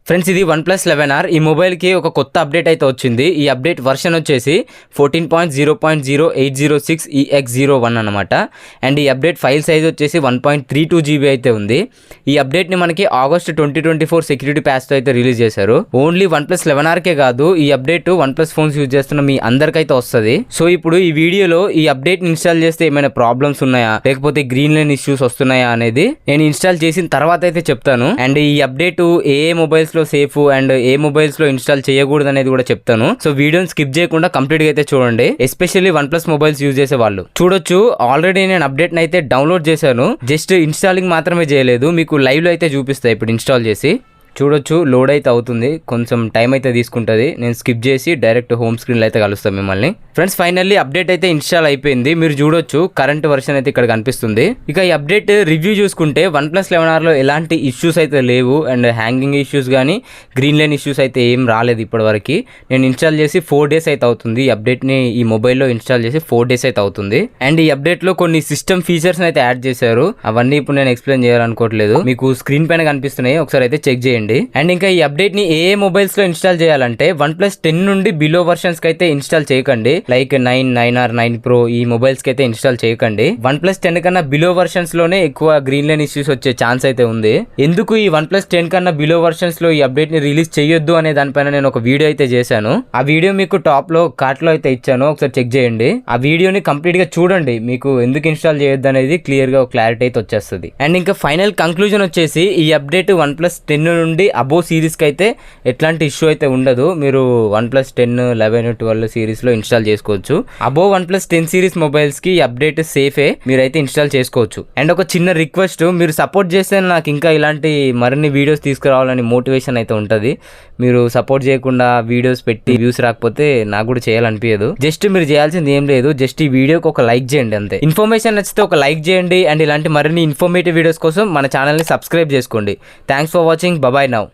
Friends ఇది OnePlus 11R ఈ మొబైల్కి ఒక కొత్త అప్డేట్ అయితే వచ్చింది. ఈ అప్డేట్ వర్షన్ వచ్చేసి 14.0.0806EX01 అనమాట. అండ్ ఈ అప్డేట్ ఫైల్ సైజ్ వచ్చేసి 1.32 GB అయితే ఉంది. ఈ అప్డేట్ని మనకి ఆగస్ట్ 2024 సెక్యూరిటీ ప్యాచ్తో అయితే రిలీజ్ చేశారు. ఓన్లీ OnePlus 11Rకే కాదు, ఈ అప్డేట్ OnePlus ఫోన్స్ యూజ్ చేస్తున్న మీ అందరికైతే వస్తుంది. సో ఇప్పుడు ఈ వీడియోలో ఈ అప్డేట్ని ఇన్స్టాల్ చేస్తే ఏమైనా ప్రాబ్లమ్స్ ఉన్నాయా, లేకపోతే గ్రీన్ లైన్ ఇష్యూస్ వస్తున్నాయా అనేది నేను ఇన్స్టాల్ చేసిన తర్వాత అయితే చెప్తాను. అండ్ ఈ అప్డేట్ ఏ మొబైల్స్ లో సేఫ్ అండ్ ఏ మొబైల్స్ లో ఇన్స్టాల్ చేయకూడదు అనేది కూడా చెప్తాను. సో వీడియోని స్కిప్ చేయకుండా కంప్లీట్ గా అయితే చూడండి. ఎస్పెషల్లీ OnePlus మొబైల్స్ యూజ్ చేసే వాళ్ళు చూడొచ్చు. ఆల్రెడీ నేను అప్డేట్ అయితే డౌన్లోడ్ చేశాను, జస్ట్ ఇన్స్టాలింగ్ మాత్రమే చేయలేదు. మీకు లైవ్ లో అయితే చూపిస్తాయి ఇప్పుడు ఇన్స్టాల్ చేసి. చూడొచ్చు, లోడ్ అయితే అవుతుంది, కొంచెం టైం అయితే తీసుకుంటుంది. నేను స్కిప్ చేసి డైరెక్ట్ హోమ్ స్క్రీన్లో అయితే కలుస్తాను మిమ్మల్ని. ఫ్రెండ్స్ ఫైనల్లీ అప్డేట్ అయితే ఇన్స్టాల్ అయిపోయింది. మీరు చూడొచ్చు కరెంట్ వర్షన్ అయితే ఇక్కడ కనిపిస్తుంది. ఇక ఈ అప్డేట్ రివ్యూ చూసుకుంటే OnePlus 11Rలో ఎలాంటి ఇష్యూస్ అయితే లేవు. అండ్ హ్యాంగింగ్ ఇష్యూస్ కానీ గ్రీన్ లైన్ ఇష్యూస్ అయితే ఏం రాలేదు ఇప్పటివరకు. నేను ఇన్స్టాల్ చేసి 4 days అయితే అవుతుంది. ఈ అప్డేట్ని ఈ మొబైల్లో ఇన్స్టాల్ చేసి 4 days అయితే అవుతుంది. అండ్ ఈ అప్డేట్లో కొన్ని సిస్టమ్ ఫీచర్స్ అయితే యాడ్ చేశారు. అవన్నీ ఇప్పుడు నేను ఎక్స్ప్లెయిన్ చేయాలనుకోవట్లేదు, మీకు స్క్రీన్ పైన కనిపిస్తున్నాయి, ఒకసారి అయితే చెక్ చేయండి. అండ్ ఇంకా ఈ అప్డేట్ ని ఏ మొబైల్స్ లో ఇన్స్టాల్ చేయాలంటే OnePlus 10 నుండి బిలో వర్షన్స్ కి అయితే ఇన్స్టాల్ చేయకండి. లైక్ 9, 9R, 9 Pro ఈ మొబైల్స్ కి అయితే ఇన్స్టాల్ చేయకండి. OnePlus 10 కన్నా బిలో వర్షన్స్ లోనే ఎక్కువ గ్రీన్ లైన్ ఇష్యూస్ వచ్చే ఛాన్స్ అయితే ఉంది. ఎందుకు ఈ OnePlus 10 కన్నా బిలో వర్షన్స్ లో ఈ అప్డేట్ ని రిలీజ్ చేయొద్దు అనే దానిపైన నేను ఒక వీడియో అయితే చేశాను. ఆ వీడియో మీకు టాప్ లో కార్ట్ లో అయితే ఇచ్చాను, ఒకసారి చెక్ చేయండి. ఆ వీడియోని కంప్లీట్ గా చూడండి, మీకు ఎందుకు ఇన్స్టాల్ చేయొద్దు అనేది క్లియర్ గా క్లారిటీ అయితే వచ్చేస్తుంది. అండ్ ఇంకా ఫైనల్ కంక్లూజన్ వచ్చేసి ఈ అప్డేట్ OnePlus 10 నుండి అబో సిరీస్ కి అయితే ఎట్లాంటి ఇష్యూ అయితే ఉండదు. మీరు OnePlus 10, 11, 12 సిరీస్ లో ఇన్స్టాల్ చేసుకోవచ్చు. అబో OnePlus 10 సిరీస్ మొబైల్స్ కి అప్డేట్ సేఫే, మీరైతే ఇన్స్టాల్ చేసుకోవచ్చు. అండ్ ఒక చిన్న రిక్వెస్ట్, మీరు సపోర్ట్ చేస్తే నాకు ఇంకా ఇలాంటి మరిన్ని వీడియోస్ తీసుకురావాలని మోటివేషన్ అయితే ఉంటుంది. మీరు సపోర్ట్ చేయకుండా వీడియోస్ పెట్టి వ్యూస్ రాకపోతే నాకు కూడా చేయాలనిపించదు. జస్ట్ మీరు చేయాల్సింది ఏం లేదు, జస్ట్ ఈ వీడియోకి ఒక లైక్ చేయండి అంతే. ఇన్ఫర్మేషన్ నచ్చితే ఒక లైక్ చేయండి. అండ్ ఇలాంటి మరిన్ని ఇన్ఫర్మేటివ్ వీడియోస్ కోసం మన ఛానల్ని సబ్స్క్రైబ్ చేసుకోండి. Thanks for watching. Bye now.